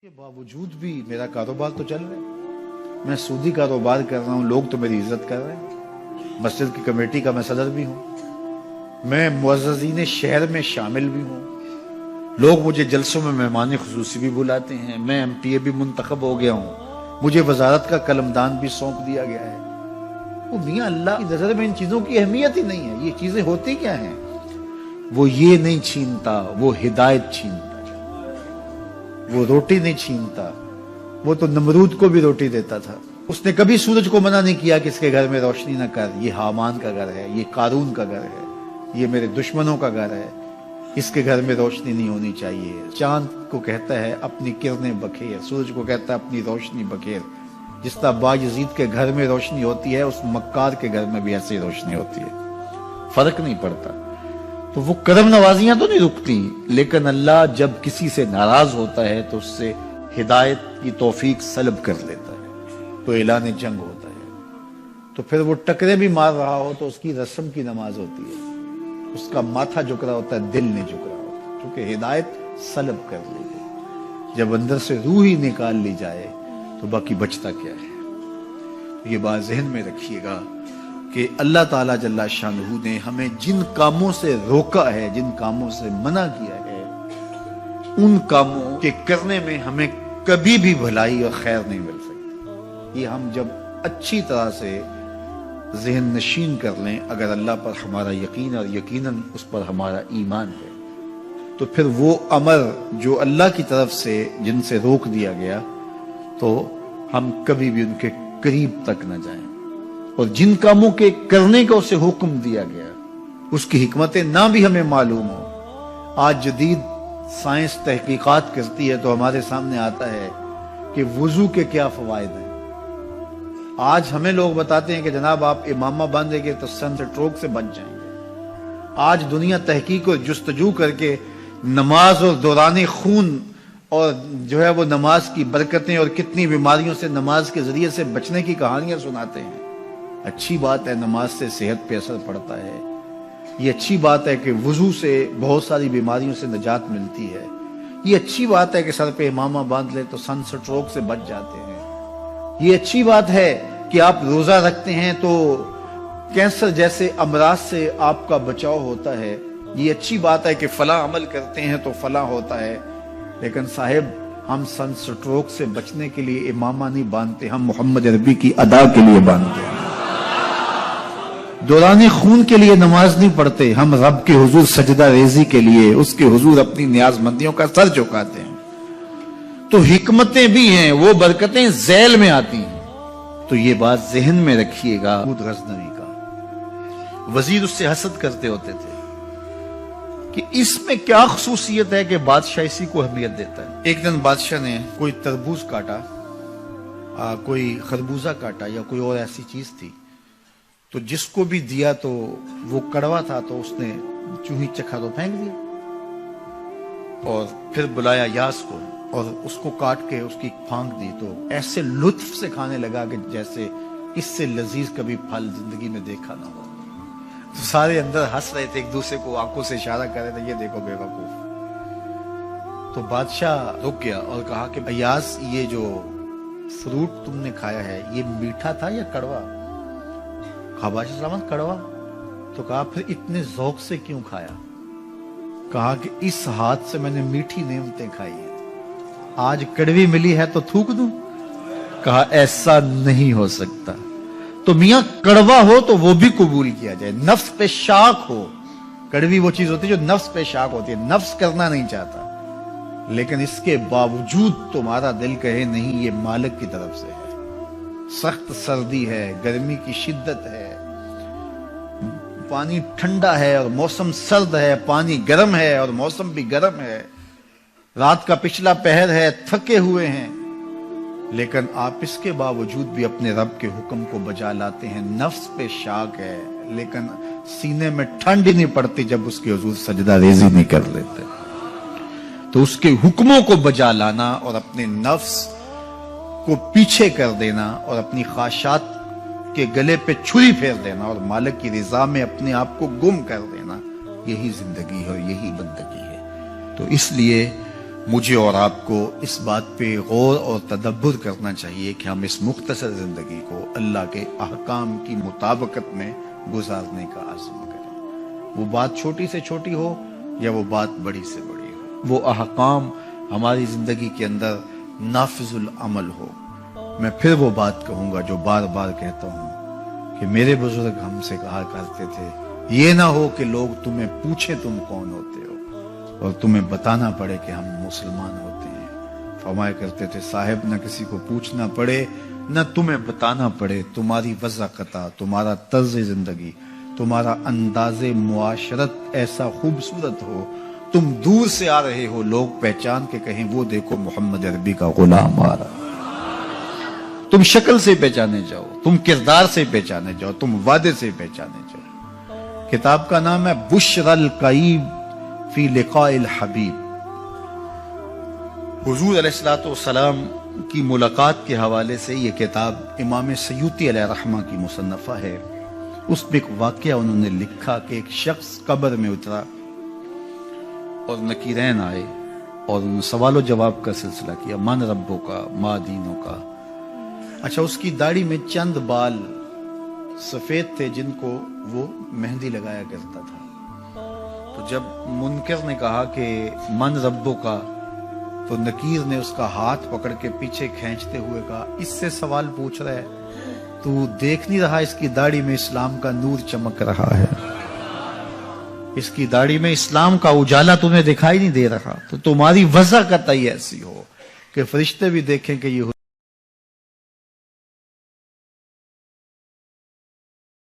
کے باوجود بھی میرا کاروبار تو چل رہا ہے، میں سودی کاروبار کر رہا ہوں، لوگ تو میری عزت کر رہے ہیں، مسجد کی کمیٹی کا میں صدر بھی ہوں، میں معززین شہر میں شامل بھی ہوں، لوگ مجھے جلسوں میں مہمان خصوصی بھی بلاتے ہیں، میں MTA بھی منتخب ہو گیا ہوں، مجھے وزارت کا قلمدان بھی سونپ دیا گیا ہے۔ وہ میاں اللہ کی نظر میں ان چیزوں کی اہمیت ہی نہیں ہے، یہ چیزیں ہوتی کیا ہیں؟ وہ یہ نہیں چھینتا، وہ ہدایت چھینتا، وہ روٹی نہیں چھینتا، وہ تو نمرود کو بھی روٹی دیتا تھا۔ اس نے کبھی سورج کو منع نہیں کیا کہ اس کے گھر میں روشنی نہ کر، یہ حامان کا گھر ہے، یہ قارون کا گھر ہے، یہ میرے دشمنوں کا گھر ہے، اس کے گھر میں روشنی نہیں ہونی چاہیے۔ چاند کو کہتا ہے اپنی کرنیں بکھیر، سورج کو کہتا ہے اپنی روشنی بکھیر۔ جس طرح باجزید کے گھر میں روشنی ہوتی ہے، اس مکار کے گھر میں بھی ایسی روشنی ہوتی ہے، فرق نہیں پڑتا۔ تو وہ کرم نوازیاں تو نہیں رکتی، لیکن اللہ جب کسی سے ناراض ہوتا ہے تو اس سے ہدایت کی توفیق سلب کر لیتا ہے، تو اعلان جنگ ہوتا ہے۔ تو پھر وہ ٹکرے بھی مار رہا ہو تو اس کی رسم کی نماز ہوتی ہے، اس کا ماتھا جھک رہا ہوتا ہے، دل نہیں جھک رہا ہوتا، کیونکہ ہدایت سلب کر لی گئی۔ جب اندر سے روح ہی نکال لی جائے تو باقی بچتا کیا ہے؟ یہ بات ذہن میں رکھیے گا کہ اللہ تعالیٰ جل شانہ نے ہمیں جن کاموں سے روکا ہے، جن کاموں سے منع کیا ہے، ان کاموں کے کرنے میں ہمیں کبھی بھی بھلائی اور خیر نہیں مل سکتی۔ یہ ہم جب اچھی طرح سے ذہن نشین کر لیں، اگر اللہ پر ہمارا یقین اور یقیناً اس پر ہمارا ایمان ہے، تو پھر وہ امر جو اللہ کی طرف سے جن سے روک دیا گیا، تو ہم کبھی بھی ان کے قریب تک نہ جائیں، اور جن کاموں کے کرنے کا اسے حکم دیا گیا اس کی حکمتیں نہ بھی ہمیں معلوم ہو۔ آج جدید سائنس تحقیقات کرتی ہے تو ہمارے سامنے آتا ہے کہ وضو کے کیا فوائد ہیں۔ آج ہمیں لوگ بتاتے ہیں کہ جناب آپ امامہ باندھیں گے تو سن سٹروک سے بچ جائیں گے۔ آج دنیا تحقیق اور جستجو کر کے نماز اور دوران خون اور جو ہے وہ نماز کی برکتیں اور کتنی بیماریوں سے نماز کے ذریعے سے بچنے کی کہانیاں سناتے ہیں۔ اچھی بات ہے، نماز سے صحت پہ اثر پڑتا ہے، یہ اچھی بات ہے کہ وضو سے بہت ساری بیماریوں سے نجات ملتی ہے، یہ اچھی بات ہے کہ سر پہ امامہ باندھ لے تو سن سٹروک سے بچ جاتے ہیں، یہ اچھی بات ہے کہ آپ روزہ رکھتے ہیں تو کینسر جیسے امراض سے آپ کا بچاؤ ہوتا ہے، یہ اچھی بات ہے کہ فلاں عمل کرتے ہیں تو فلاں ہوتا ہے۔ لیکن صاحب، ہم سن سٹروک سے بچنے کے لیے امامہ نہیں باندھتے، ہم محمد عربی کی ادا کے لیے باندھتے ہیں۔ دوران خون کے لیے نماز نہیں پڑھتے، ہم رب کے حضور سجدہ ریزی کے لیے اس کے حضور اپنی نیاز مندیوں کا سر جھکاتے ہیں۔ تو حکمتیں بھی ہیں، وہ برکتیں ذیل میں آتی ہیں۔ تو یہ بات ذہن میں رکھیے گا۔ غزنوی کا وزیر اس سے حسد کرتے ہوتے تھے کہ اس میں کیا خصوصیت ہے کہ بادشاہ اسی کو اہمیت دیتا ہے۔ ایک دن بادشاہ نے کوئی تربوز کاٹا، کوئی خربوزہ کاٹا یا کوئی اور ایسی چیز تھی، تو جس کو بھی دیا تو وہ کڑوا تھا، تو اس نے چوہی چکھا تو پھینک دیا، اور پھر بلایا یاس کو اور اس کو کاٹ کے اس کی پھانک دی، تو ایسے لطف سے کھانے لگا کہ جیسے اس سے لذیذ کبھی پھل زندگی میں دیکھا نہ ہو۔ تو سارے اندر ہنس رہے تھے، ایک دوسرے کو آنکھوں سے اشارہ کر رہے تھے، یہ دیکھو بے وقوف۔ تو بادشاہ رک گیا اور کہا کہ ایاز، یہ جو فروٹ تم نے کھایا ہے یہ میٹھا تھا یا کڑوا؟ کہا بادشاہ سلامت کڑوا۔ تو کہا پھر اتنے ذوق سے کیوں کھایا؟ کہا کہ اس ہاتھ سے میں نے میٹھی نعمتیں کھائی ہیں، آج کڑوی ملی ہے تو تھوک دوں؟ کہا ایسا نہیں ہو سکتا۔ تو میاں کڑوا ہو تو وہ بھی قبول کیا جائے، نفس پہ شاک ہو۔ کڑوی وہ چیز ہوتی ہے جو نفس پہ شاک ہوتی ہے، نفس کرنا نہیں چاہتا، لیکن اس کے باوجود تمہارا دل کہے نہیں، یہ مالک کی طرف سے ہے۔ سخت سردی ہے، گرمی کی شدت ہے، پانی ٹھنڈا ہے اور موسم سرد ہے، پانی گرم ہے اور موسم بھی گرم ہے، رات کا پچھلا پہر ہے، تھکے ہوئے ہیں، لیکن آپ اس کے باوجود بھی اپنے رب کے حکم کو بجا لاتے ہیں۔ نفس پہ شاک ہے، لیکن سینے میں ٹھنڈ ہی نہیں پڑتی جب اس کے حضور سجدہ ریزی نہیں کر لیتے۔ تو اس کے حکموں کو بجا لانا اور اپنے نفس کو پیچھے کر دینا اور اپنی خواہشات کے گلے پہ چھری پھیر دینا اور مالک کی رضا میں اپنے آپ کو گم کر دینا، یہی زندگی ہے اور یہی بندگی ہے۔ تو اس لیے مجھے اور آپ کو اس بات پہ غور اور تدبر کرنا چاہیے کہ ہم اس مختصر زندگی کو اللہ کے احکام کی مطابقت میں گزارنے کا عزم کریں، وہ بات چھوٹی سے چھوٹی ہو یا وہ بات بڑی سے بڑی ہو، وہ احکام ہماری زندگی کے اندر نافذ العمل ہو۔ میں پھر وہ بات کہوں گا جو بار بار کہتا ہوں کہ میرے بزرگ ہم سے کہا کرتے تھے، یہ نہ ہو کہ لوگ تمہیں پوچھیں تم کون ہوتے ہو اور تمہیں بتانا پڑے کہ ہم مسلمان ہوتے ہیں۔ فرمایا کرتے تھے صاحب نہ کسی کو پوچھنا پڑے نہ تمہیں بتانا پڑے، تمہاری وضاحت، تمہارا طرز زندگی، تمہارا انداز معاشرت ایسا خوبصورت ہو، تم دور سے آ رہے ہو لوگ پہچان کے کہیں وہ دیکھو محمد عربی کا غلام آ رہا، تم شکل سے پہچانے جاؤ، تم کردار سے پہچانے جاؤ، تم وعدے سے پہچانے جاؤ۔ کتاب کا نام ہے بشر القیب فی لقاء الحبیب۔ حضور علیہ السلام کی ملاقات کے حوالے سے یہ کتاب امام سیوطی علیہ رحمہ کی مصنفہ ہے۔ اس میں ایک واقعہ انہوں نے لکھا کہ ایک شخص قبر میں اترا اور نکیرین آئے اور انہوں نے سوال و جواب کا سلسلہ کیا، من ربوں کا، ما دینوں کا۔ اچھا، اس کی داڑھی میں چند بال سفید تھے جن کو وہ مہندی لگایا کرتا تھا۔ تو جب منکر نے کہا کہ من ربوں کا، تو نکیر نے اس کا ہاتھ پکڑ کے پیچھے کھینچتے ہوئے کہا اس سے سوال پوچھ رہا ہے، تو دیکھ نہیں رہا اس کی داڑھی میں اسلام کا نور چمک رہا ہے، اس کی داڑھی میں اسلام کا اجالا تمہیں دکھائی نہیں دے رہا، تو تمہاری وضع قطعی ایسی ہو کہ فرشتے بھی دیکھیں کہ یہ